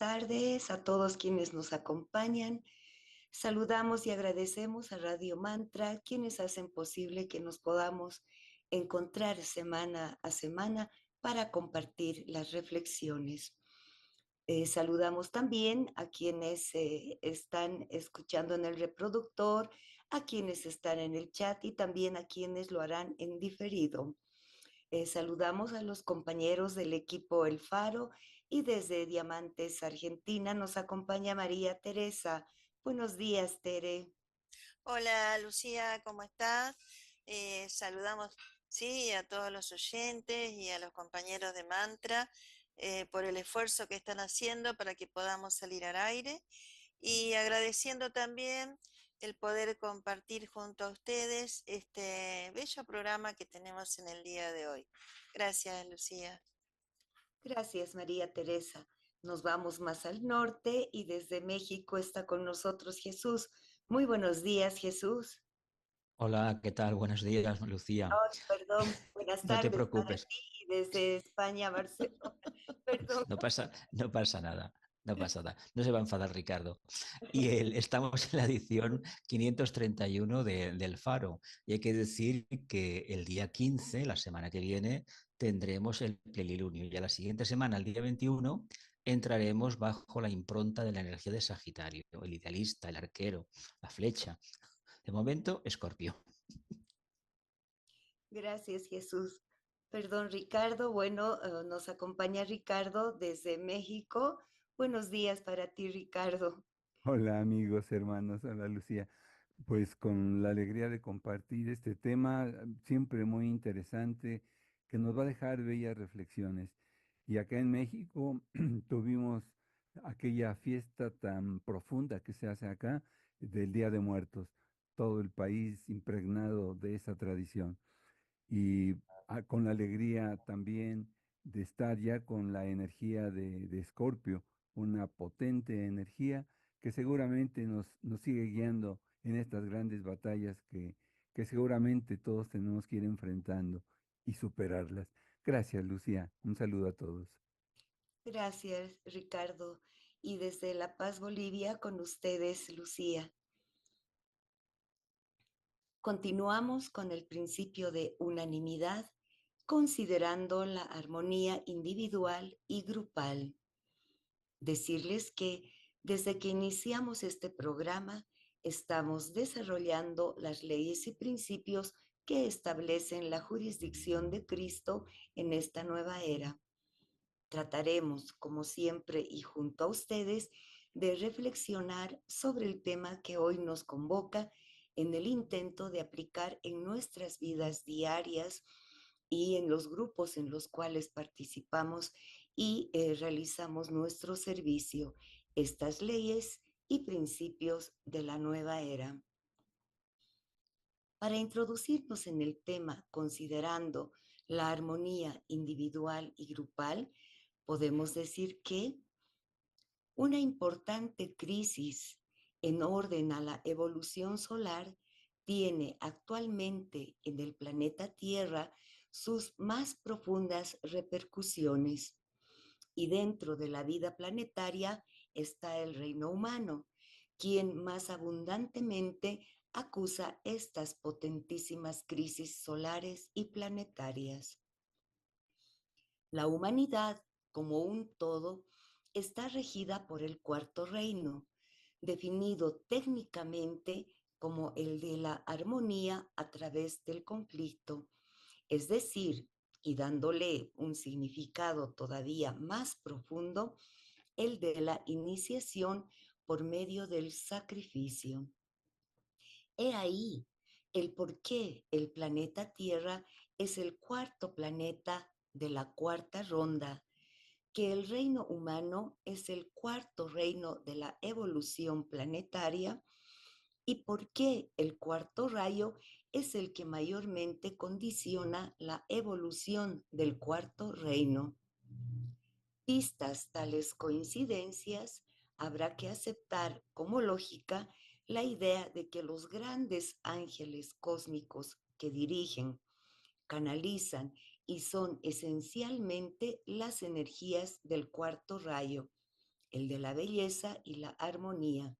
tardes a todos quienes nos acompañan. Saludamos y agradecemos a Radio Mantra, quienes hacen posible que nos podamos encontrar semana a semana para compartir las reflexiones. Saludamos también a quienes están escuchando en el reproductor, a quienes están en el chat y también a quienes lo harán en diferido. Saludamos a los compañeros del equipo El Faro y desde Diamantes, Argentina, nos acompaña María Teresa. Buenos días, Tere. Hola Lucía, ¿cómo estás? Saludamos, sí, a todos los oyentes y a los compañeros de Mantra por el esfuerzo que están haciendo para que podamos salir al aire y agradeciendo también el poder compartir junto a ustedes este bello programa que tenemos en el día de hoy. Gracias, Lucía. Gracias, María Teresa. Nos vamos más al norte y desde México está con nosotros Jesús. Muy buenos días, Jesús. Hola, ¿qué tal? Buenos días, Lucía. Oh, perdón, buenas No te tardes para preocupes, ti y desde España, Barcelona. Perdón. no pasa nada, no pasa nada. No se va a enfadar Ricardo. Estamos en la edición 531 del Faro. Y hay que decir que el día 15, la semana que viene, tendremos el plenilunio. Y a la siguiente semana, el día 21, entraremos bajo la impronta de la energía de Sagitario, el idealista, el arquero, la flecha. De momento, Escorpio. Gracias, Jesús. Perdón, Ricardo. Bueno, nos acompaña Ricardo desde México. Buenos días para ti, Ricardo. Hola amigos, hermanos, hola Lucía. Pues con la alegría de compartir este tema, siempre muy interesante, que nos va a dejar bellas reflexiones. Y acá en México tuvimos aquella fiesta tan profunda que se hace acá del Día de Muertos, todo el país impregnado de esa tradición y con la alegría también de estar ya con la energía de Escorpio, una potente energía que seguramente nos sigue guiando en estas grandes batallas que seguramente todos tenemos que ir enfrentando y superarlas. Gracias, Lucía. Un saludo a todos. Gracias, Ricardo. Y desde La Paz, Bolivia, con ustedes, Lucía. Continuamos con el principio de unanimidad, considerando la armonía individual y grupal. Decirles que desde que iniciamos este programa, estamos desarrollando las leyes y principios que establecen la jurisdicción de Cristo en esta nueva era. Trataremos, como siempre y junto a ustedes, de reflexionar sobre el tema que hoy nos convoca en el intento de aplicar en nuestras vidas diarias y en los grupos en los cuales participamos y realizamos nuestro servicio, estas leyes y principios de la nueva era. Para introducirnos en el tema considerando la armonía individual y grupal, podemos decir que una importante crisis en orden a la evolución solar tiene actualmente en el planeta Tierra sus más profundas repercusiones. Y dentro de la vida planetaria está el reino humano, quien más abundantemente acusa estas potentísimas crisis solares y planetarias. La humanidad, como un todo, está regida por el cuarto reino, definido técnicamente como el de la armonía a través del conflicto, es decir, y dándole un significado todavía más profundo, el de la iniciación por medio del sacrificio. He ahí el por qué el planeta Tierra es el cuarto planeta de la cuarta ronda, que el reino humano es el cuarto reino de la evolución planetaria y por qué el cuarto rayo es el que mayormente condiciona la evolución del cuarto reino. Vistas tales coincidencias, habrá que aceptar como lógica la idea de que los grandes ángeles cósmicos que dirigen, canalizan y son esencialmente las energías del cuarto rayo, el de la belleza y la armonía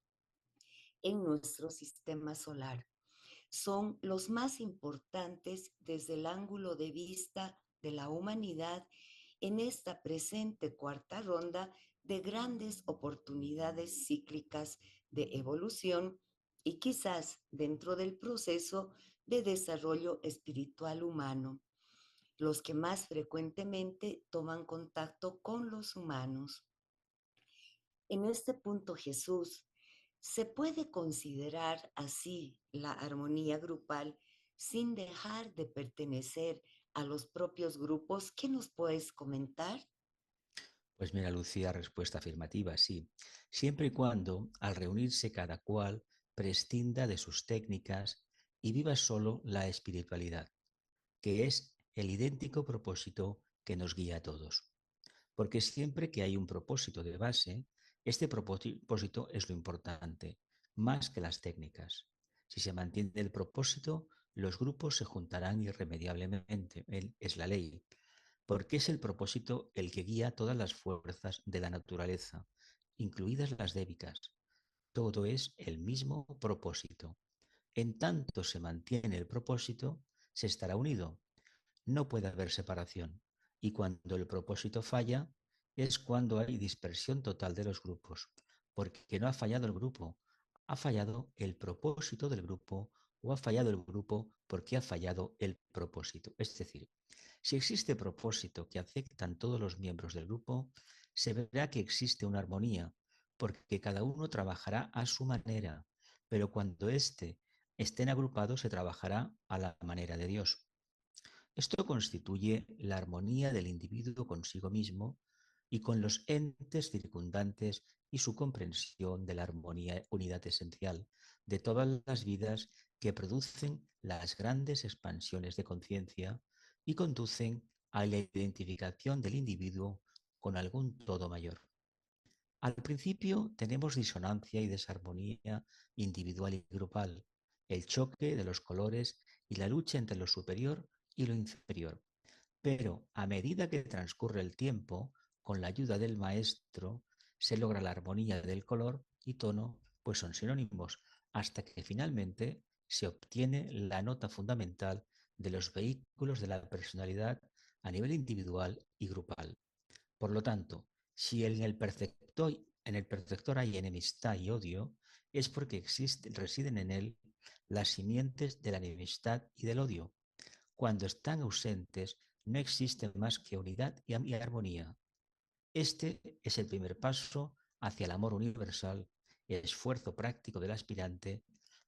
en nuestro sistema solar. Son los más importantes desde el ángulo de vista de la humanidad en esta presente cuarta ronda de grandes oportunidades cíclicas de evolución y quizás dentro del proceso de desarrollo espiritual humano, los que más frecuentemente toman contacto con los humanos. En este punto, Jesús, ¿se puede considerar así la armonía grupal sin dejar de pertenecer a los propios grupos? ¿Qué nos puedes comentar? Pues mira, Lucía, respuesta afirmativa, sí. Siempre y cuando, al reunirse cada cual, prescinda de sus técnicas y viva solo la espiritualidad, que es el idéntico propósito que nos guía a todos. Porque siempre que hay un propósito de base, este propósito es lo importante, más que las técnicas. Si se mantiene el propósito, los grupos se juntarán irremediablemente, es la ley, porque es el propósito el que guía todas las fuerzas de la naturaleza, incluidas las débicas. Todo es el mismo propósito. En tanto se mantiene el propósito, se estará unido. No puede haber separación. Y cuando el propósito falla, es cuando hay dispersión total de los grupos, porque no ha fallado el grupo, ha fallado el propósito del grupo o ha fallado el grupo porque ha fallado el propósito. Es decir, si existe propósito que aceptan todos los miembros del grupo, se verá que existe una armonía, porque cada uno trabajará a su manera, pero cuando estén agrupados se trabajará a la manera de Dios. Esto constituye la armonía del individuo consigo mismo y con los entes circundantes y su comprensión de la armonía, unidad esencial de todas las vidas que producen las grandes expansiones de conciencia y conducen a la identificación del individuo con algún todo mayor. Al principio tenemos disonancia y desarmonía individual y grupal, el choque de los colores y la lucha entre lo superior y lo inferior. Pero a medida que transcurre el tiempo, con la ayuda del maestro, se logra la armonía del color y tono, pues son sinónimos, hasta que finalmente se obtiene la nota fundamental de los vehículos de la personalidad a nivel individual y grupal. Por lo tanto, si en el perceptor hay enemistad y odio, es porque residen en él las simientes de la enemistad y del odio. Cuando están ausentes, no existe más que unidad y armonía. Este es el primer paso hacia el amor universal, el esfuerzo práctico del aspirante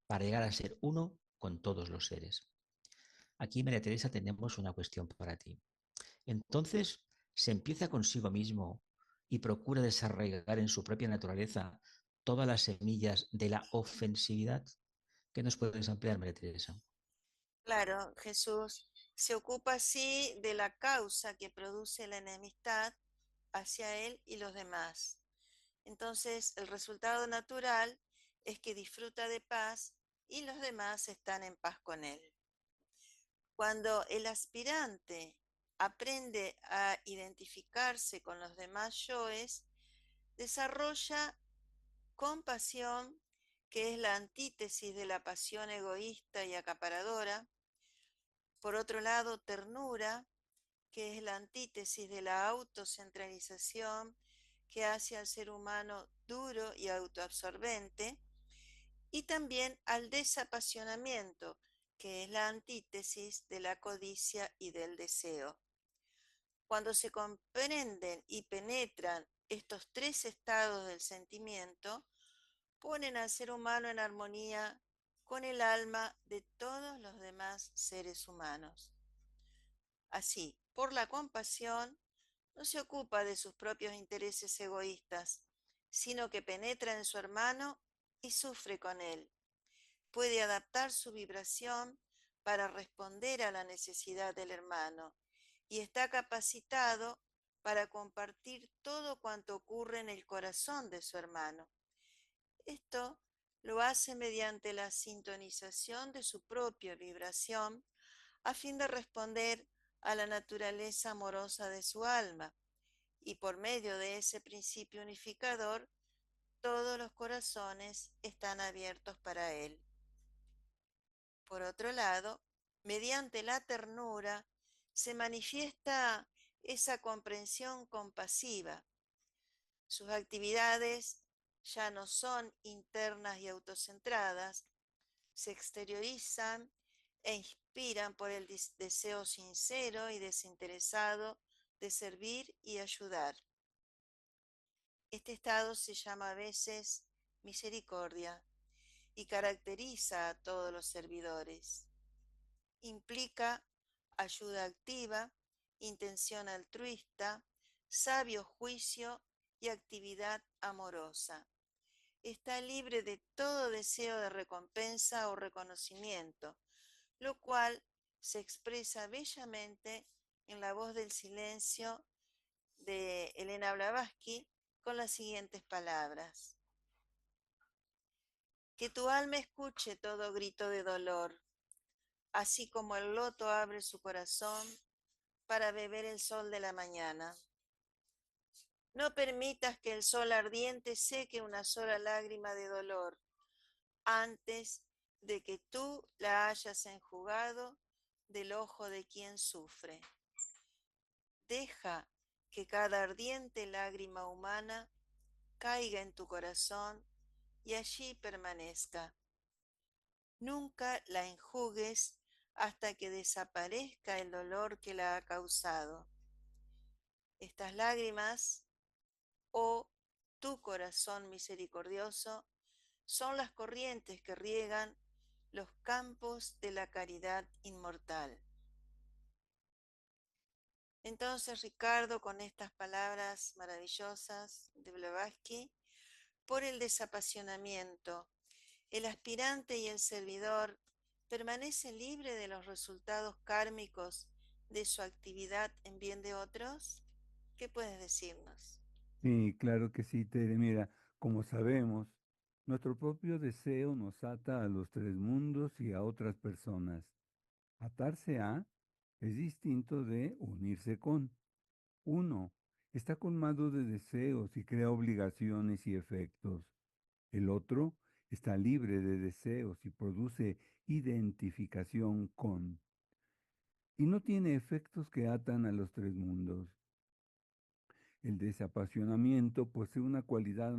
para llegar a ser uno con todos los seres. Aquí, María Teresa, tenemos una cuestión para ti. Entonces, se empieza consigo mismo y procura desarraigar en su propia naturaleza todas las semillas de la ofensividad. ¿Qué nos puedes ampliar, María Teresa? Claro, Jesús se ocupa así de la causa que produce la enemistad hacia él y los demás. Entonces, el resultado natural es que disfruta de paz y los demás están en paz con él. Cuando el aspirante aprende a identificarse con los demás yoes, desarrolla compasión, que es la antítesis de la pasión egoísta y acaparadora. Por otro lado, ternura, que es la antítesis de la autocentralización, que hace al ser humano duro y autoabsorbente. Y también al desapasionamiento, que es la antítesis de la codicia y del deseo. Cuando se comprenden y penetran estos tres estados del sentimiento, ponen al ser humano en armonía con el alma de todos los demás seres humanos. Así, por la compasión, no se ocupa de sus propios intereses egoístas, sino que penetra en su hermano y sufre con él. Puede adaptar su vibración para responder a la necesidad del hermano y está capacitado para compartir todo cuanto ocurre en el corazón de su hermano. Esto lo hace mediante la sintonización de su propia vibración a fin de responder a la naturaleza amorosa de su alma y por medio de ese principio unificador, todos los corazones están abiertos para Él. Por otro lado, mediante la ternura se manifiesta esa comprensión compasiva. Sus actividades ya no son internas y autocentradas, se exteriorizan e inspiran por el deseo sincero y desinteresado de servir y ayudar. Este estado se llama a veces misericordia y caracteriza a todos los servidores. Implica ayuda activa, intención altruista, sabio juicio y actividad amorosa. Está libre de todo deseo de recompensa o reconocimiento, lo cual se expresa bellamente en la voz del silencio de Elena Blavatsky con las siguientes palabras. Que tu alma escuche todo grito de dolor, así como el loto abre su corazón para beber el sol de la mañana. No permitas que el sol ardiente seque una sola lágrima de dolor antes de que tú la hayas enjugado del ojo de quien sufre. Deja que cada ardiente lágrima humana caiga en tu corazón y allí permanezca. Nunca la enjugues hasta que desaparezca el dolor que la ha causado. Estas lágrimas, oh tu corazón misericordioso, son las corrientes que riegan los campos de la caridad inmortal. Entonces, Ricardo, con estas palabras maravillosas de Blavatsky, por el desapasionamiento, el aspirante y el servidor permanece libre de los resultados kármicos de su actividad en bien de otros. ¿Qué puedes decirnos? Sí, claro que sí, Tere. Mira, como sabemos, nuestro propio deseo nos ata a los tres mundos y a otras personas. Atarse a es distinto de unirse con. Uno está colmado de deseos y crea obligaciones y efectos. El otro está libre de deseos y produce identificación con. Y no tiene efectos que atan a los tres mundos. El desapasionamiento posee una cualidad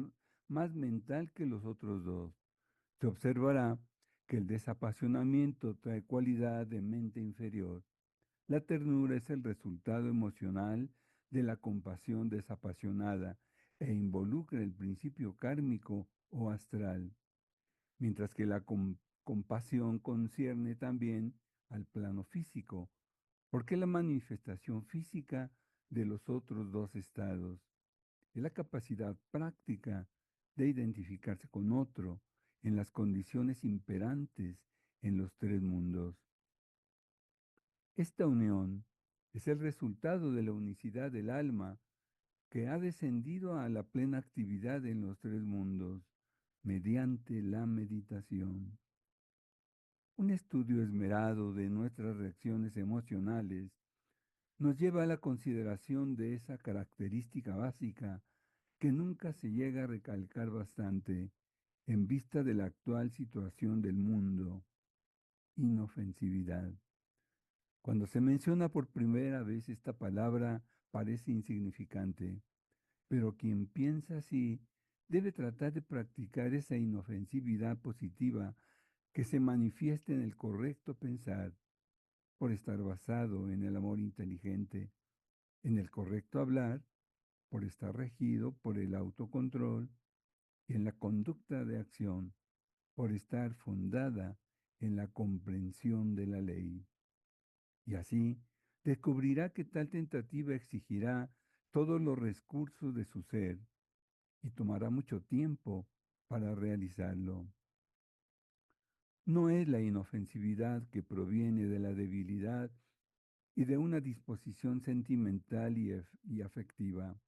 más mental que los otros dos. Se observará que el desapasionamiento trae cualidad de mente inferior. La ternura es el resultado emocional de la compasión desapasionada e involucra el principio kármico o astral, mientras que la compasión concierne también al plano físico, porque la manifestación física de los otros dos estados es la capacidad práctica de identificarse con otro en las condiciones imperantes en los tres mundos. Esta unión es el resultado de la unicidad del alma que ha descendido a la plena actividad en los tres mundos mediante la meditación. Un estudio esmerado de nuestras reacciones emocionales nos lleva a la consideración de esa característica básica que nunca se llega a recalcar bastante en vista de la actual situación del mundo: inofensividad. Cuando se menciona por primera vez esta palabra parece insignificante, pero quien piensa así debe tratar de practicar esa inofensividad positiva que se manifiesta en el correcto pensar, por estar basado en el amor inteligente, en el correcto hablar, por estar regido por el autocontrol, y en la conducta de acción, por estar fundada en la comprensión de la ley. Y así descubrirá que tal tentativa exigirá todos los recursos de su ser y tomará mucho tiempo para realizarlo. No es la inofensividad que proviene de la debilidad y de una disposición sentimental y afectiva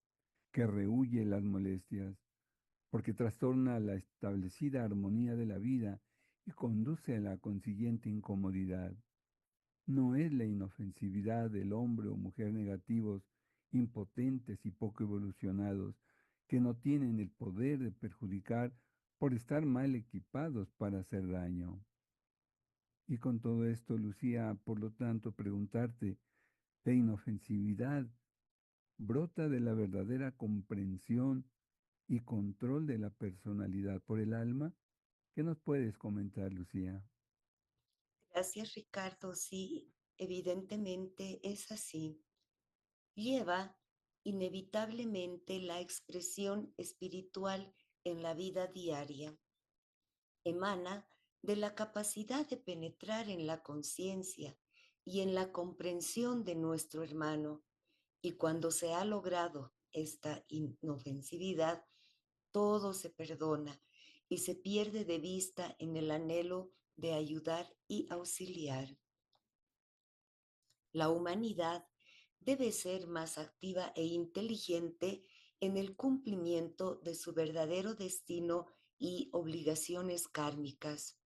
que rehúye las molestias, porque trastorna la establecida armonía de la vida y conduce a la consiguiente incomodidad. No es la inofensividad del hombre o mujer negativos impotentes y poco evolucionados, que no tienen el poder de perjudicar por estar mal equipados para hacer daño. Y con todo esto, Lucía, por lo tanto, preguntarte, ¿la inofensividad brota de la verdadera comprensión y control de la personalidad por el alma? ¿Qué nos puedes comentar, Lucía? Gracias, Ricardo. Sí, evidentemente es así. Lleva inevitablemente la expresión espiritual en la vida diaria. Emana de la capacidad de penetrar en la conciencia y en la comprensión de nuestro hermano. Y cuando se ha logrado esta inofensividad, todo se perdona y se pierde de vista en el anhelo de ayudar y auxiliar. La humanidad debe ser más activa e inteligente en el cumplimiento de su verdadero destino y obligaciones kármicas.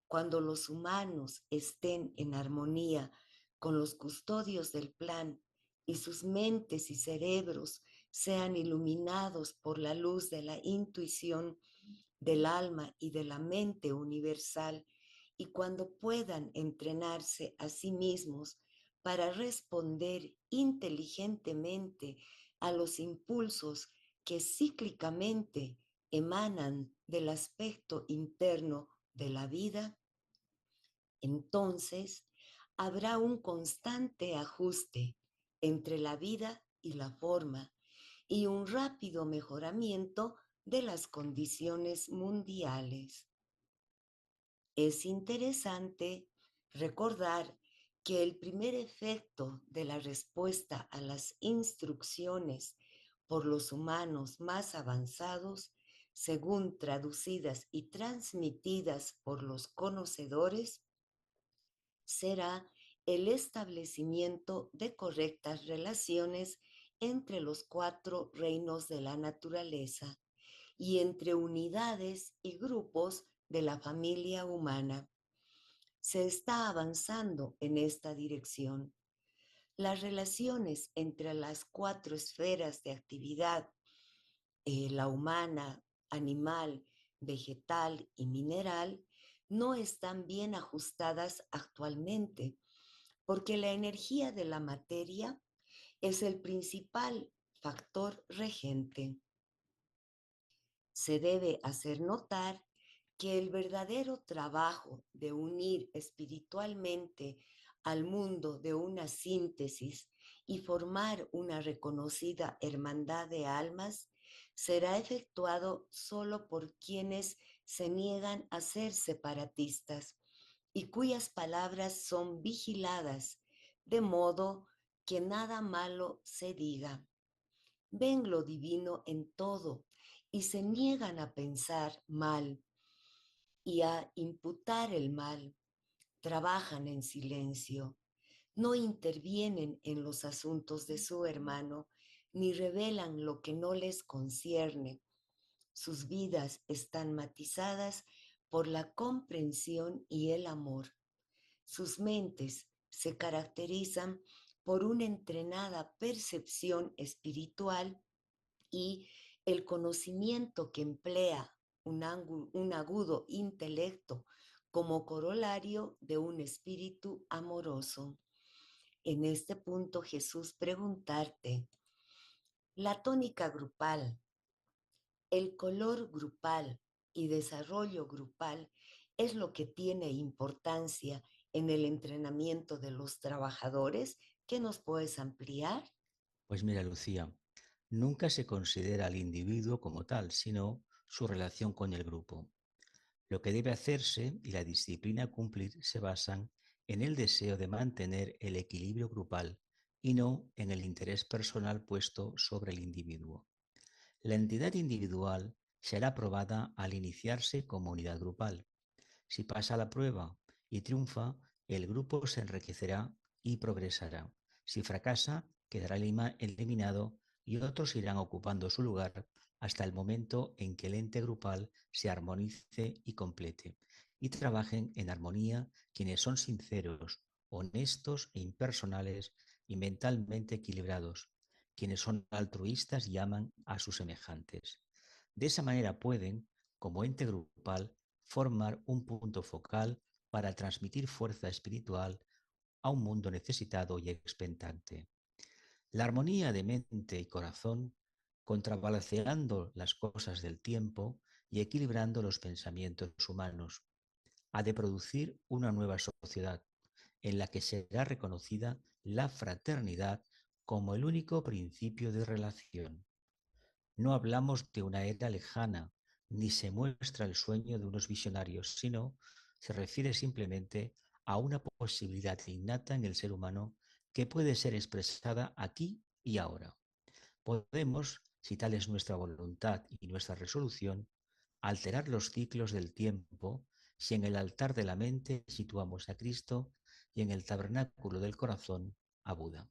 Cuando los humanos estén en armonía con los custodios del plan y sus mentes y cerebros sean iluminados por la luz de la intuición del alma y de la mente universal, y cuando puedan entrenarse a sí mismos para responder inteligentemente a los impulsos que cíclicamente emanan del aspecto interno de la vida, entonces habrá un constante ajuste entre la vida y la forma y un rápido mejoramiento de las condiciones mundiales. Es interesante recordar que el primer efecto de la respuesta a las instrucciones por los humanos más avanzados, según traducidas y transmitidas por los conocedores, será el establecimiento de correctas relaciones entre los 4 reinos de la naturaleza y entre unidades y grupos de la familia humana. Se está avanzando en esta dirección. Las relaciones entre las 4 esferas de actividad, la humana, animal, vegetal y mineral, no están bien ajustadas actualmente, porque la energía de la materia es el principal factor regente. Se debe hacer notar que el verdadero trabajo de unir espiritualmente al mundo de una síntesis y formar una reconocida hermandad de almas será efectuado solo por quienes se niegan a ser separatistas y cuyas palabras son vigiladas, de modo que nada malo se diga. Ven lo divino en todo y se niegan a pensar mal y a imputar el mal. Trabajan en silencio, no intervienen en los asuntos de su hermano, ni revelan lo que no les concierne. Sus vidas están matizadas por la comprensión y el amor. Sus mentes se caracterizan por una entrenada percepción espiritual y el conocimiento que emplea un agudo intelecto como corolario de un espíritu amoroso. En este punto, Jesús, preguntarte, la tónica grupal, el color grupal y desarrollo grupal es lo que tiene importancia en el entrenamiento de los trabajadores. ¿Qué nos puedes ampliar? Pues mira, Lucía, nunca se considera al individuo como tal, sino su relación con el grupo. Lo que debe hacerse y la disciplina a cumplir se basan en el deseo de mantener el equilibrio grupal y no en el interés personal puesto sobre el individuo. La entidad individual será probada al iniciarse como unidad grupal. Si pasa la prueba y triunfa, el grupo se enriquecerá y progresará. Si fracasa, quedará eliminado y otros irán ocupando su lugar hasta el momento en que el ente grupal se armonice y complete, y trabajen en armonía quienes son sinceros, honestos e impersonales y mentalmente equilibrados, Quienes son altruistas llaman a sus semejantes. De esa manera pueden, como ente grupal, formar un punto focal para transmitir fuerza espiritual a un mundo necesitado y expectante. La armonía de mente y corazón, contrabalanceando las cosas del tiempo y equilibrando los pensamientos humanos, ha de producir una nueva sociedad en la que será reconocida la fraternidad como el único principio de relación. No hablamos de una era lejana, ni se muestra el sueño de unos visionarios, sino se refiere simplemente a una posibilidad innata en el ser humano que puede ser expresada aquí y ahora. Podemos, si tal es nuestra voluntad y nuestra resolución, alterar los ciclos del tiempo si en el altar de la mente situamos a Cristo y en el tabernáculo del corazón a Buda.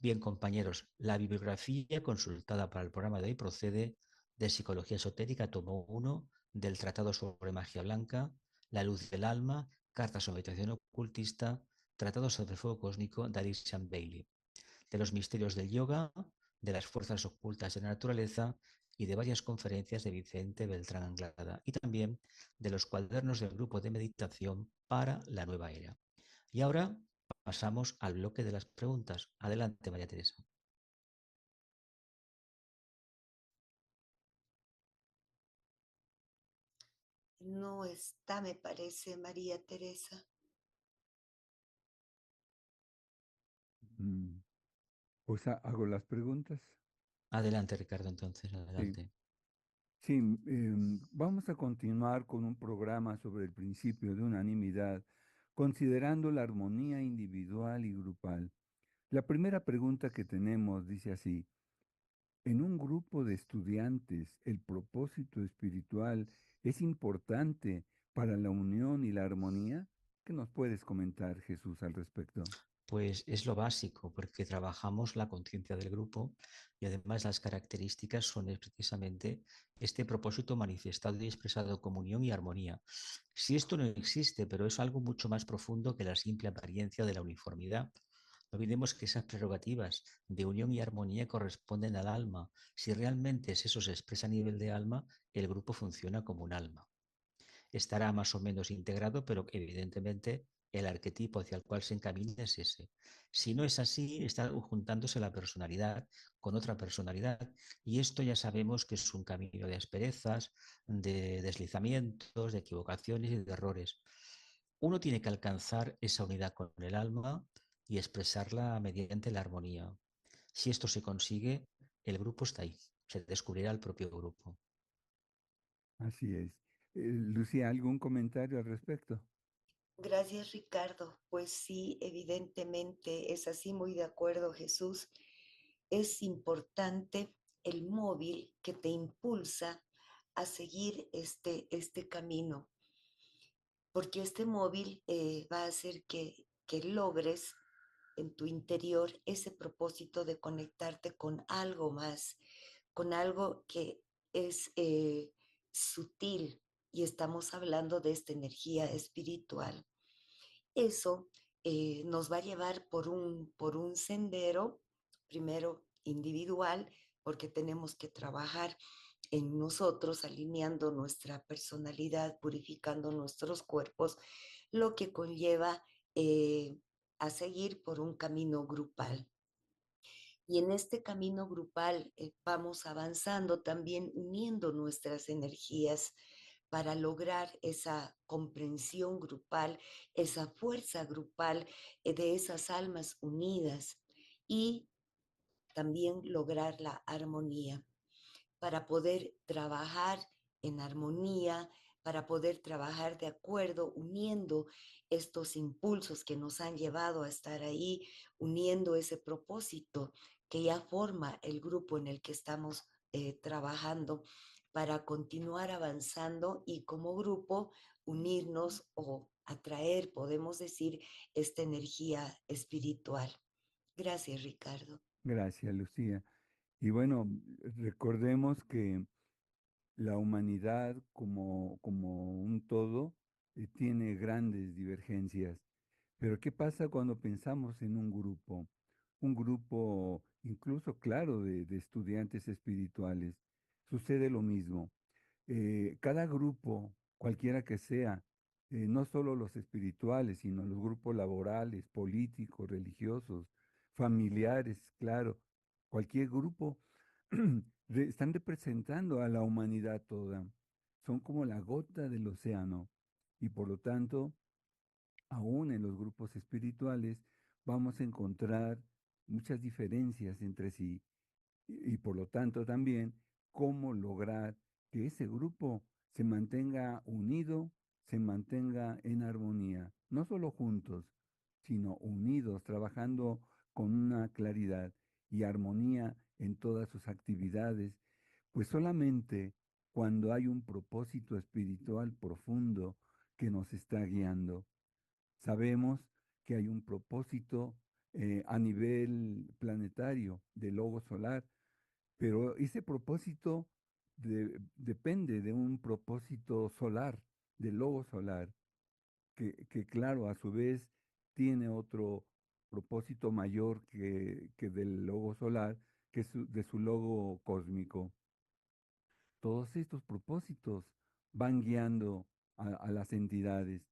Bien, compañeros, la bibliografía consultada para el programa de hoy procede de Psicología Esotérica, tomo 1, del Tratado sobre Magia Blanca, La Luz del Alma, Cartas sobre Meditación Ocultista, Tratado sobre el Fuego Cósmico de Alice Bailey, de los Misterios del Yoga, de las Fuerzas Ocultas de la Naturaleza y de varias conferencias de Vicente Beltrán Anglada, y también de los cuadernos del Grupo de Meditación para la Nueva Era. Y ahora pasamos al bloque de las preguntas. Adelante, María Teresa. No está, me parece, María Teresa. Pues hago las preguntas. Adelante, Ricardo, entonces, Sí, adelante. sí, vamos a continuar con un programa sobre el principio de unanimidad, considerando la armonía individual y grupal. La primera pregunta que tenemos dice así: en un grupo de estudiantes, ¿el propósito espiritual es importante para la unión y la armonía? ¿Qué nos puedes comentar, Jesús, al respecto? Pues es lo básico, porque trabajamos la conciencia del grupo y además las características son precisamente este propósito manifestado y expresado como unión y armonía. Si esto no existe, pero es algo mucho más profundo que la simple apariencia de la uniformidad. No olvidemos que esas prerrogativas de unión y armonía corresponden al alma. Si realmente eso se expresa a nivel de alma, el grupo funciona como un alma. Estará más o menos integrado, pero evidentemente el arquetipo hacia el cual se encamina es ese. Si no es así, está juntándose la personalidad con otra personalidad y esto ya sabemos que es un camino de asperezas, de deslizamientos, de equivocaciones y de errores. Uno tiene que alcanzar esa unidad con el alma y expresarla mediante la armonía. Si esto se consigue, el grupo está ahí, se descubrirá el propio grupo. Así es. Lucía, ¿algún comentario al respecto? Gracias, Ricardo. Pues sí, evidentemente es así, muy de acuerdo, Jesús. Es importante el móvil que te impulsa a seguir este camino, porque este móvil va a hacer que logres en tu interior ese propósito de conectarte con algo más, con algo que es sutil, y estamos hablando de esta energía espiritual. Eso nos va a llevar por un sendero, primero individual, porque tenemos que trabajar en nosotros, alineando nuestra personalidad, purificando nuestros cuerpos, lo que conlleva a seguir por un camino grupal. Y en este camino grupal vamos avanzando también uniendo nuestras energías para lograr esa comprensión grupal, esa fuerza grupal de esas almas unidas y también lograr la armonía para poder trabajar en armonía, para poder trabajar de acuerdo, uniendo estos impulsos que nos han llevado a estar ahí, uniendo ese propósito que ya forma el grupo en el que estamos trabajando para continuar avanzando y como grupo unirnos o atraer, podemos decir, esta energía espiritual. Gracias, Ricardo. Gracias, Lucía. Y bueno, recordemos que la humanidad como un todo tiene grandes divergencias. Pero ¿qué pasa cuando pensamos en un grupo? Un grupo incluso, claro, de estudiantes espirituales. Sucede lo mismo. Cada grupo, cualquiera que sea, no solo los espirituales, sino los grupos laborales, políticos, religiosos, familiares, claro, cualquier grupo, están representando a la humanidad toda. Son como la gota del océano y por lo tanto, aún en los grupos espirituales, vamos a encontrar muchas diferencias entre sí y por lo tanto también cómo lograr que ese grupo se mantenga unido, se mantenga en armonía, no solo juntos, sino unidos, trabajando con una claridad y armonía en todas sus actividades, pues solamente cuando hay un propósito espiritual profundo que nos está guiando. Sabemos que hay un propósito a nivel planetario del logo solar, pero ese propósito depende de un propósito solar, del logo solar, que claro, a su vez tiene otro propósito mayor que del logo solar, que es de su logo cósmico. Todos estos propósitos van guiando a las entidades.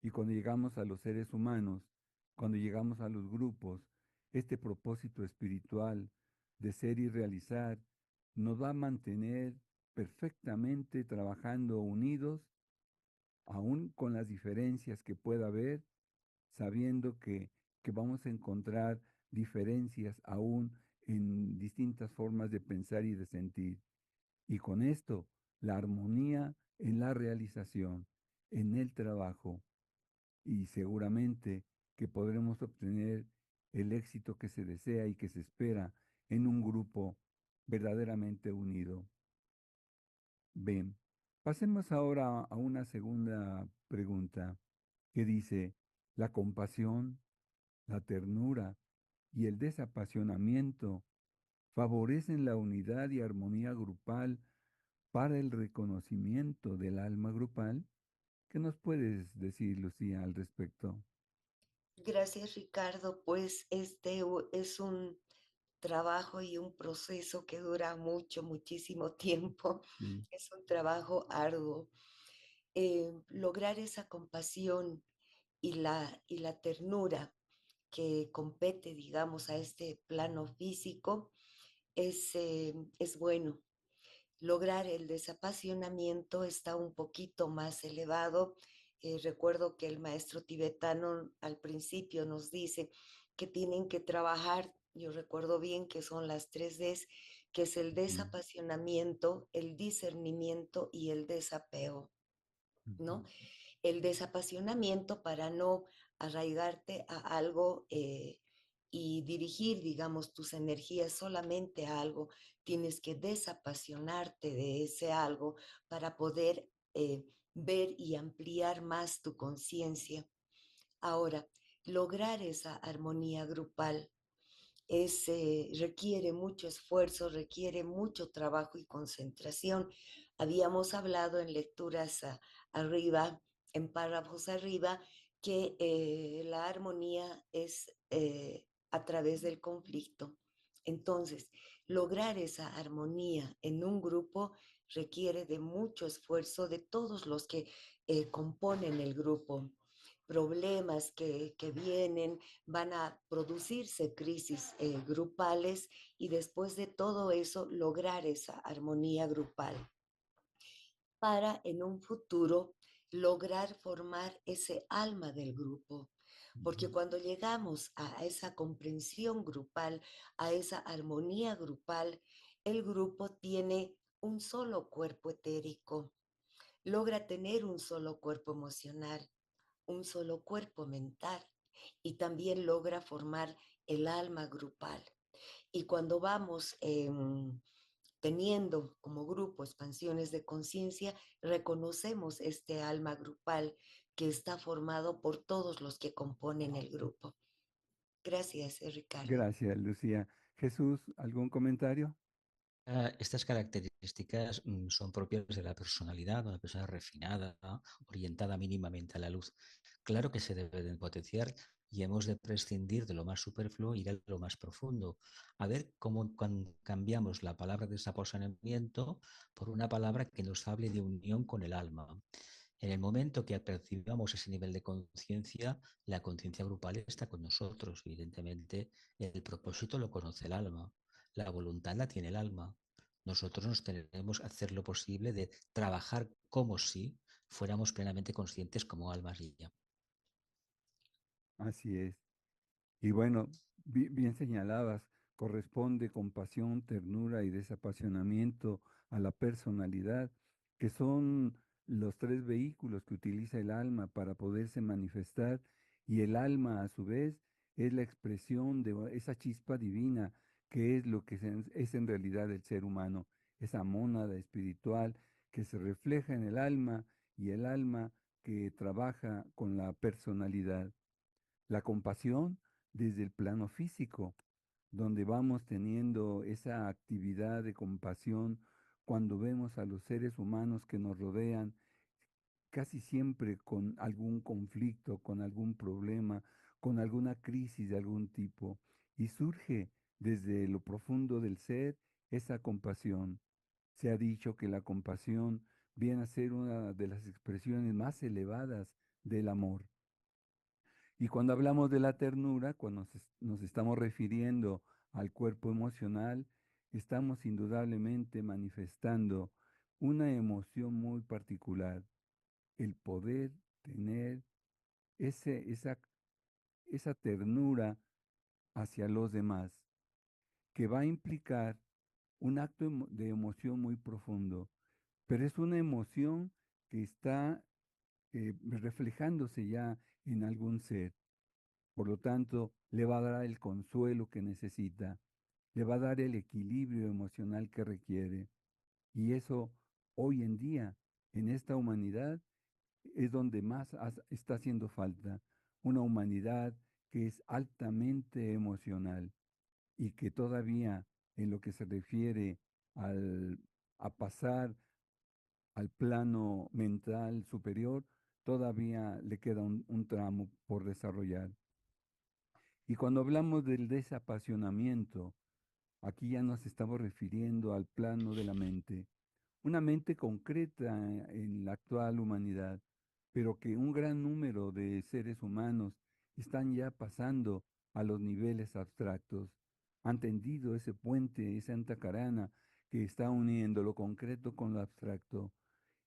Y cuando llegamos a los seres humanos, cuando llegamos a los grupos, este propósito espiritual de ser y realizar nos va a mantener perfectamente trabajando unidos, aún con las diferencias que pueda haber, sabiendo que vamos a encontrar diferencias aún en distintas formas de pensar y de sentir. Y con esto, la armonía en la realización, en el trabajo, y seguramente que podremos obtener el éxito que se desea y que se espera en un grupo verdaderamente unido. Bien, pasemos ahora a una segunda pregunta que dice, ¿la compasión, la ternura y el desapasionamiento favorecen la unidad y armonía grupal para el reconocimiento del alma grupal? ¿Qué nos puedes decir, Lucía, al respecto? Gracias, Ricardo. Pues es un trabajo y un proceso que dura mucho, muchísimo tiempo. Sí. Es un trabajo arduo. Lograr esa compasión y la ternura que compete, digamos, a este plano físico es bueno. Lograr el desapasionamiento está un poquito más elevado. Recuerdo que el maestro tibetano al principio nos dice que tienen que trabajar, yo recuerdo bien que son las 3 Ds, que es el Sí. desapasionamiento, el discernimiento y el desapego, Ujú. ¿no? El desapasionamiento para no arraigarte a algo y dirigir, digamos, tus energías solamente a algo. Tienes que desapasionarte de ese algo para poder ver y ampliar más tu conciencia. Ahora, lograr esa armonía grupal requiere mucho esfuerzo, requiere mucho trabajo y concentración. Habíamos hablado en lecturas arriba, en párrafos arriba, que la armonía es a través del conflicto. Entonces, lograr esa armonía en un grupo requiere de mucho esfuerzo de todos los que componen el grupo. Problemas que vienen, van a producirse crisis grupales y después de todo eso lograr esa armonía grupal para en un futuro lograr formar ese alma del grupo. Porque Ujú. cuando llegamos a esa comprensión grupal, a esa armonía grupal, el grupo tiene un solo cuerpo etérico, logra tener un solo cuerpo emocional, un solo cuerpo mental y también logra formar el alma grupal. Y cuando vamos teniendo como grupo expansiones de conciencia, reconocemos este alma grupal que está formado por todos los que componen el grupo. Gracias, Ricardo. Gracias, Lucía. Jesús, ¿algún comentario? Estas características son propias de la personalidad, de una persona refinada, ¿no? Orientada mínimamente a la luz. Claro que se deben potenciar, y hemos de prescindir de lo más superfluo y ir a lo más profundo. A ver cómo cambiamos la palabra desaposenamiento por una palabra que nos hable de unión con el alma. En el momento que percibamos ese nivel de conciencia, la conciencia grupal está con nosotros. Evidentemente, el propósito lo conoce el alma, la voluntad la tiene el alma. Nosotros nos tenemos que hacer lo posible de trabajar como si fuéramos plenamente conscientes como almas y ya. Así es. Y bueno, bien señalabas, corresponde compasión, ternura y desapasionamiento a la personalidad, que son los tres vehículos que utiliza el alma para poderse manifestar, y el alma a su vez es la expresión de esa chispa divina que es lo que es en realidad el ser humano, esa mónada espiritual que se refleja en el alma y el alma que trabaja con la personalidad. La compasión desde el plano físico, donde vamos teniendo esa actividad de compasión cuando vemos a los seres humanos que nos rodean, casi siempre con algún conflicto, con algún problema, con alguna crisis de algún tipo, y surge desde lo profundo del ser esa compasión. Se ha dicho que la compasión viene a ser una de las expresiones más elevadas del amor. Y cuando hablamos de la ternura, cuando nos estamos refiriendo al cuerpo emocional, estamos indudablemente manifestando una emoción muy particular, el poder tener esa ternura hacia los demás, que va a implicar un acto de emoción muy profundo, pero es una emoción que está reflejándose ya en algún ser. Por lo tanto, le va a dar el consuelo que necesita, le va a dar el equilibrio emocional que requiere. Y eso hoy en día, en esta humanidad, es donde más está haciendo falta. Una humanidad que es altamente emocional y que todavía en lo que se refiere a pasar al plano mental superior, todavía le queda un tramo por desarrollar. Y cuando hablamos del desapasionamiento, aquí ya nos estamos refiriendo al plano de la mente, una mente concreta en la actual humanidad, pero que un gran número de seres humanos están ya pasando a los niveles abstractos, han tendido ese puente, esa antacarana que está uniendo lo concreto con lo abstracto,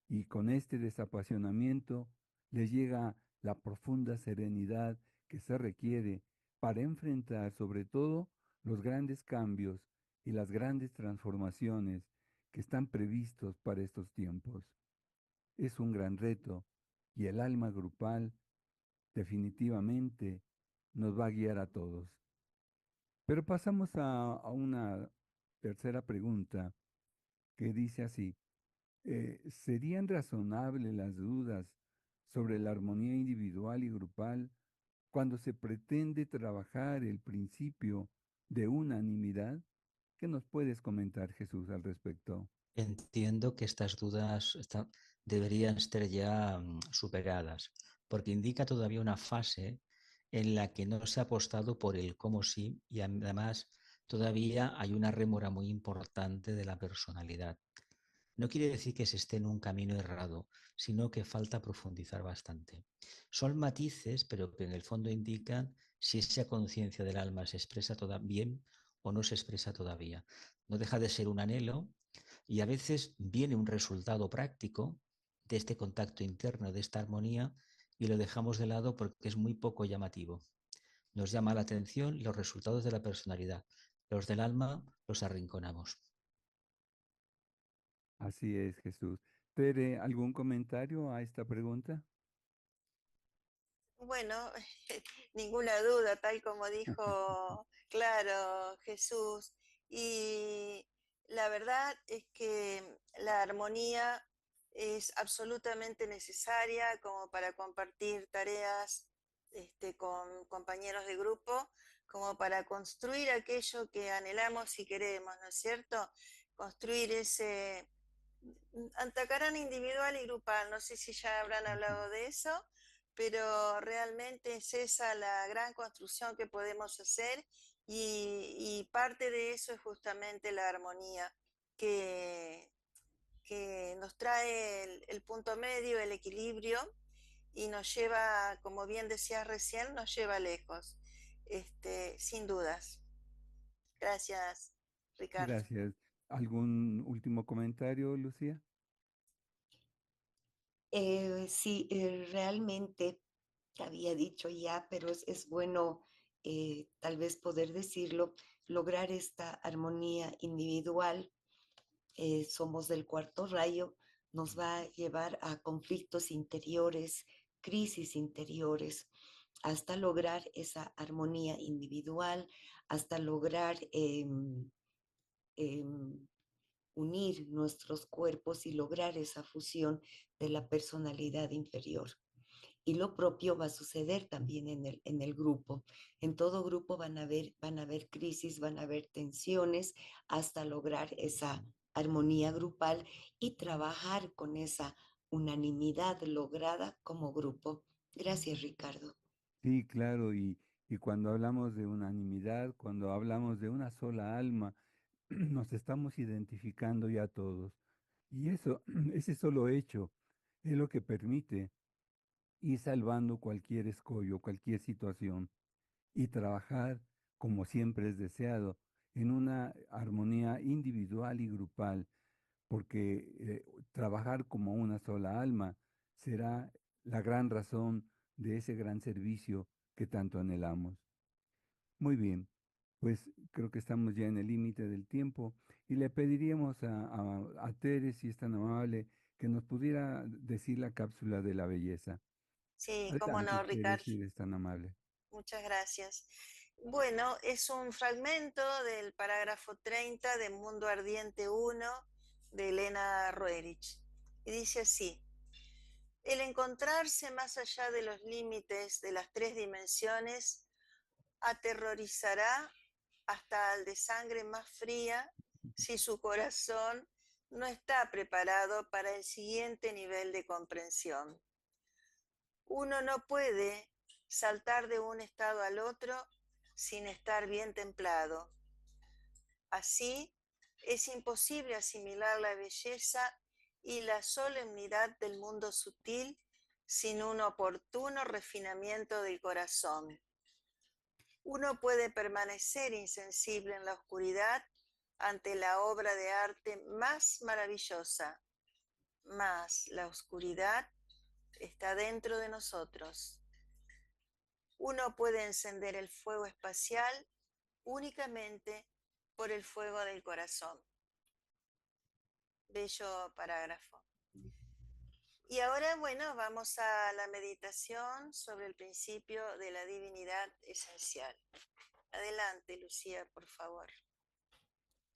y con este desapasionamiento les llega la profunda serenidad que se requiere para enfrentar sobre todo los grandes cambios y las grandes transformaciones que están previstos para estos tiempos. Es un gran reto y el alma grupal definitivamente nos va a guiar a todos. Pero pasamos a una tercera pregunta que dice así: ¿serían razonables las dudas sobre la armonía individual y grupal cuando se pretende trabajar el principio de unanimidad? ¿Qué nos puedes comentar, Jesús, al respecto? Entiendo que estas dudas deberían ser ya superadas, porque indica todavía una fase en la que no se ha apostado por el cómo sí y además todavía hay una rémora muy importante de la personalidad. No quiere decir que se esté en un camino errado, sino que falta profundizar bastante. Son matices, pero que en el fondo indican si esa conciencia del alma se expresa bien o no se expresa todavía. No deja de ser un anhelo y a veces viene un resultado práctico de este contacto interno, de esta armonía, y lo dejamos de lado porque es muy poco llamativo. Nos llama la atención los resultados de la personalidad. Los del alma los arrinconamos. Así es, Jesús. Tere, ¿algún comentario a esta pregunta? Bueno, ninguna duda, tal como dijo, claro, Jesús. Y la verdad es que la armonía es absolutamente necesaria como para compartir tareas con compañeros de grupo, como para construir aquello que anhelamos y queremos, ¿no es cierto? Construir ese antacarana individual y grupal. No sé si ya habrán hablado de eso, pero realmente es esa la gran construcción que podemos hacer y parte de eso es justamente la armonía que nos trae el punto medio, el equilibrio y nos lleva, como bien decías recién, nos lleva lejos, sin dudas. Gracias, Ricardo. Gracias. ¿Algún último comentario, Lucía? Sí, realmente había dicho ya, pero es bueno tal vez poder decirlo, lograr esta armonía individual. Somos del cuarto rayo, nos va a llevar a conflictos interiores, crisis interiores, hasta lograr esa armonía individual, hasta lograr em, unir nuestros cuerpos y lograr esa fusión de la personalidad inferior. Y lo propio va a suceder también en el grupo. En todo grupo van a haber crisis, van a haber tensiones hasta lograr esa armonía grupal y trabajar con esa unanimidad lograda como grupo. Gracias, Ricardo. Sí, claro, y cuando hablamos de unanimidad, cuando hablamos de una sola alma, nos estamos identificando ya todos. Y eso, ese solo hecho es lo que permite ir salvando cualquier escollo, cualquier situación y trabajar como siempre es deseado, en una armonía individual y grupal, porque trabajar como una sola alma será la gran razón de ese gran servicio que tanto anhelamos. Muy bien, pues creo que estamos ya en el límite del tiempo y le pediríamos a Tere, si es tan amable, que nos pudiera decir la cápsula de la belleza. Sí, cómo Adelante, no, Tere, Ricardo. si eres tan amable. Muchas gracias. Bueno, es un fragmento del parágrafo 30 de Mundo Ardiente 1 de Elena Roerich. Y dice así: el encontrarse más allá de los límites de las tres dimensiones aterrorizará hasta al de sangre más fría si su corazón no está preparado para el siguiente nivel de comprensión. Uno no puede saltar de un estado al otro sin estar bien templado. Así, es imposible asimilar la belleza y la solemnidad del mundo sutil sin un oportuno refinamiento del corazón. Uno puede permanecer insensible en la oscuridad ante la obra de arte más maravillosa, mas la oscuridad está dentro de nosotros. Uno puede encender el fuego espacial únicamente por el fuego del corazón. Bello parágrafo. Y ahora, bueno, vamos a la meditación sobre el principio de la divinidad esencial. Adelante, Lucía, por favor.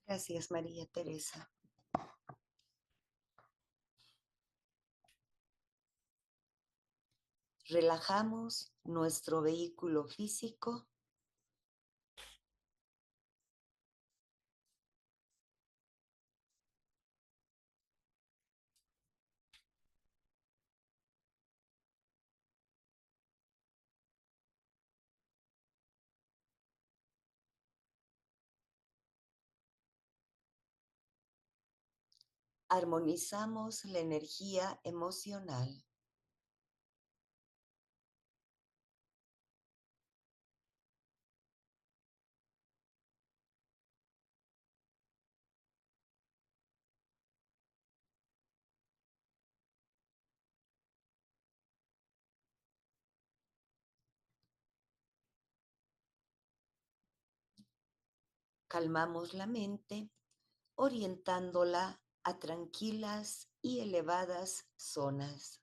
Gracias, María Teresa. Relajamos nuestro vehículo físico. Armonizamos la energía emocional. Calmamos la mente, orientándola a tranquilas y elevadas zonas.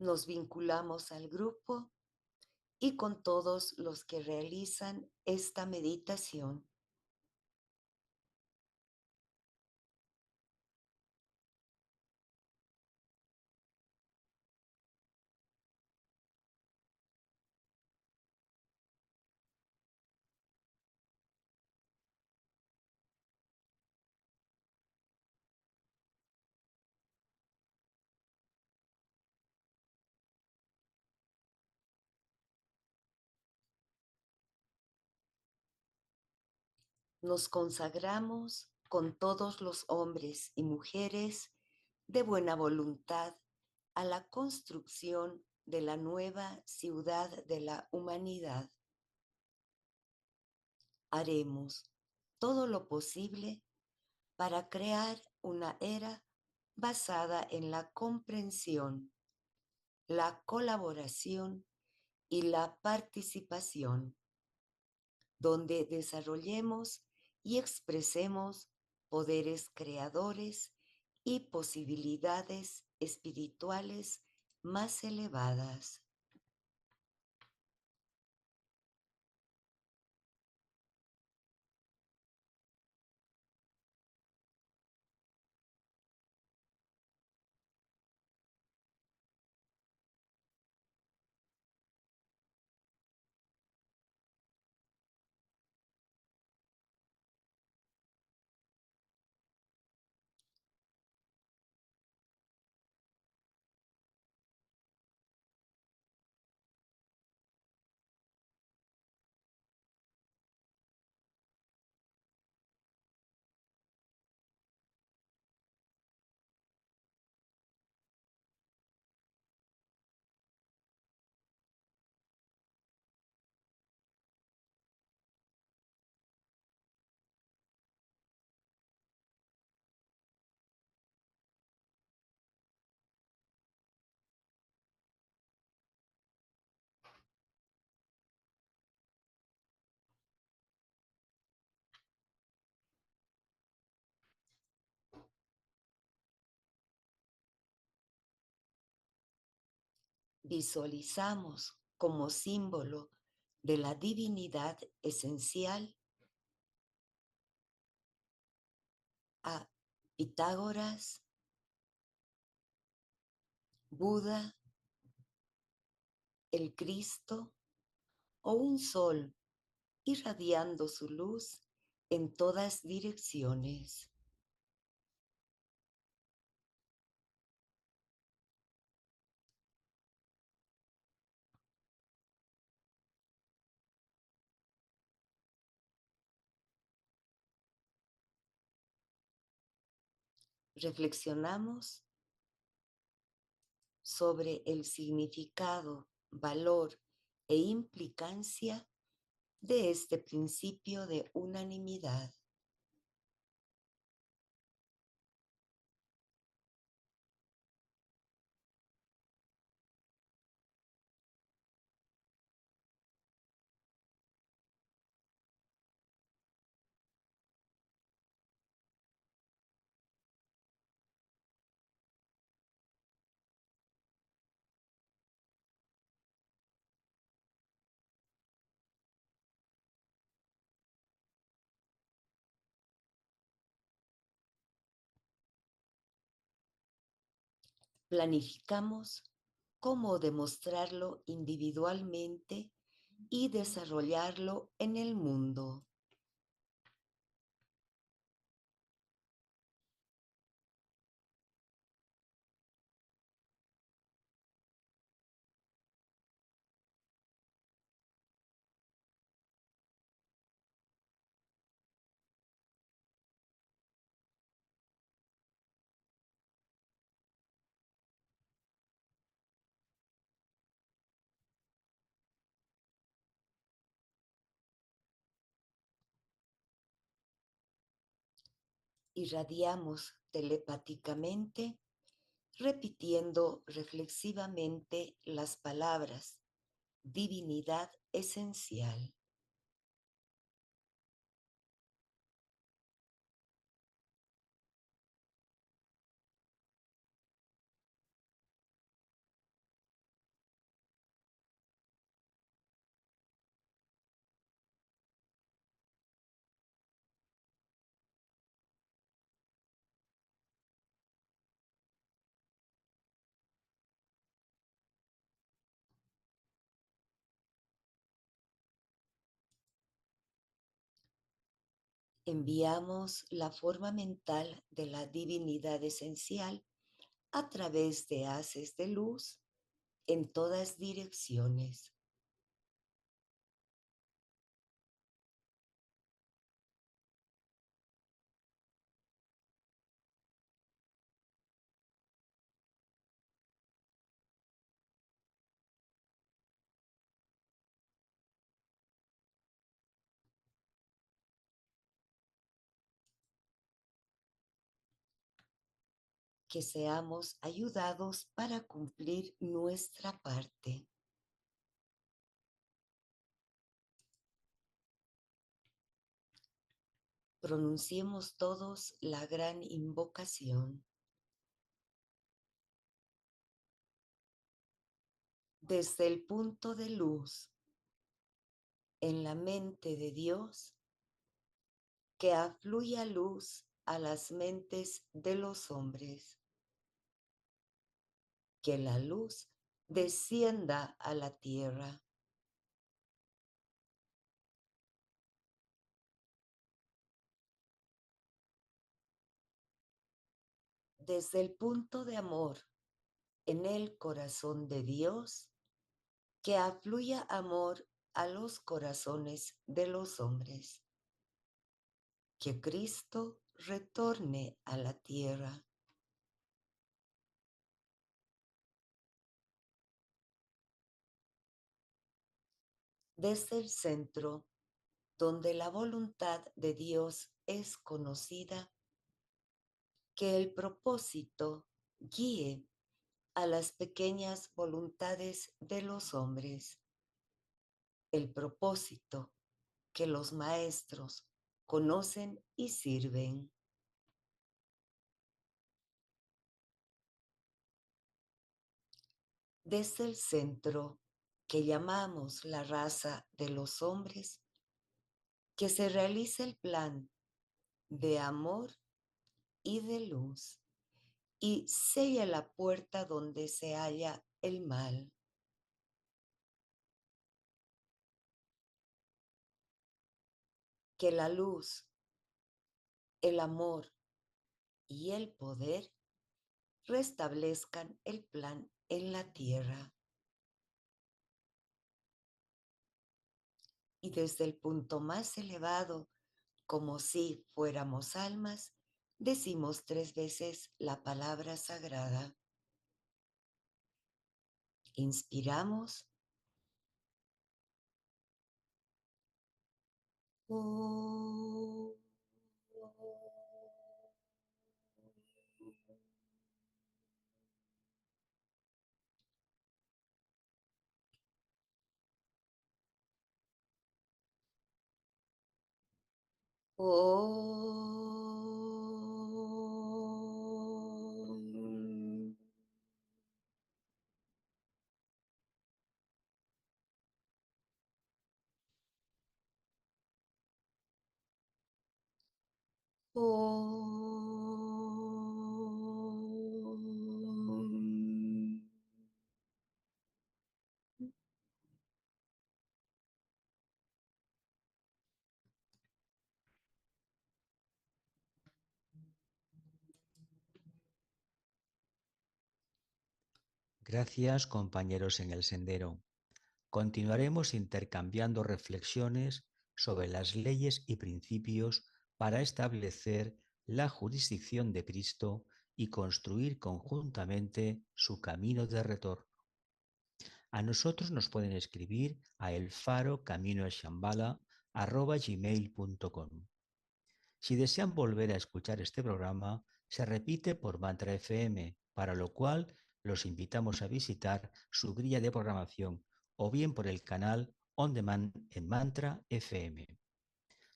Nos vinculamos al grupo y con todos los que realizan esta meditación. Nos consagramos con todos los hombres y mujeres de buena voluntad a la construcción de la nueva ciudad de la humanidad. Haremos todo lo posible para crear una era basada en la comprensión, la colaboración y la participación, donde desarrollemos y expresemos poderes creadores y posibilidades espirituales más elevadas. Visualizamos como símbolo de la divinidad esencial a Pitágoras, Buda, el Cristo o un sol irradiando su luz en todas direcciones. Reflexionamos sobre el significado, valor e implicancia de este principio de unanimidad. Planificamos cómo demostrarlo individualmente y desarrollarlo en el mundo. Irradiamos telepáticamente, repitiendo reflexivamente las palabras divinidad esencial. Enviamos la forma mental de la divinidad esencial a través de haces de luz en todas direcciones. Que seamos ayudados para cumplir nuestra parte. Pronunciemos todos la gran invocación. Desde el punto de luz en la mente de Dios, que afluya luz a las mentes de los hombres. Que la luz descienda a la tierra. Desde el punto de amor en el corazón de Dios, que afluya amor a los corazones de los hombres. Que Cristo retorne a la tierra. Desde el centro, donde la voluntad de Dios es conocida, que el propósito guíe a las pequeñas voluntades de los hombres. El propósito que los maestros conocen y sirven. Desde el centro que llamamos la raza de los hombres, que se realice el plan de amor y de luz y sella la puerta donde se halla el mal. Que la luz, el amor y el poder restablezcan el plan en la tierra. Y desde el punto más elevado, como si fuéramos almas, decimos 3 veces la palabra sagrada. Inspiramos. Oh. Om. Om. Gracias, compañeros en el sendero. Continuaremos intercambiando reflexiones sobre las leyes y principios para establecer la jurisdicción de Cristo y construir conjuntamente su camino de retorno. A nosotros nos pueden escribir a elfarocaminoashambhala@gmail.com. Si desean volver a escuchar este programa, se repite por Mantra FM, para lo cual los invitamos a visitar su grilla de programación o bien por el canal On Demand en Mantra FM.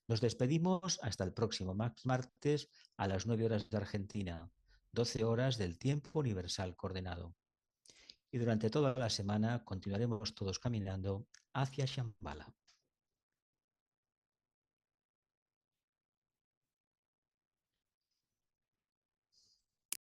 Nos despedimos hasta el próximo martes a las 9 horas de Argentina, 12 horas del tiempo universal coordenado. Y durante toda la semana continuaremos todos caminando hacia Shambhala.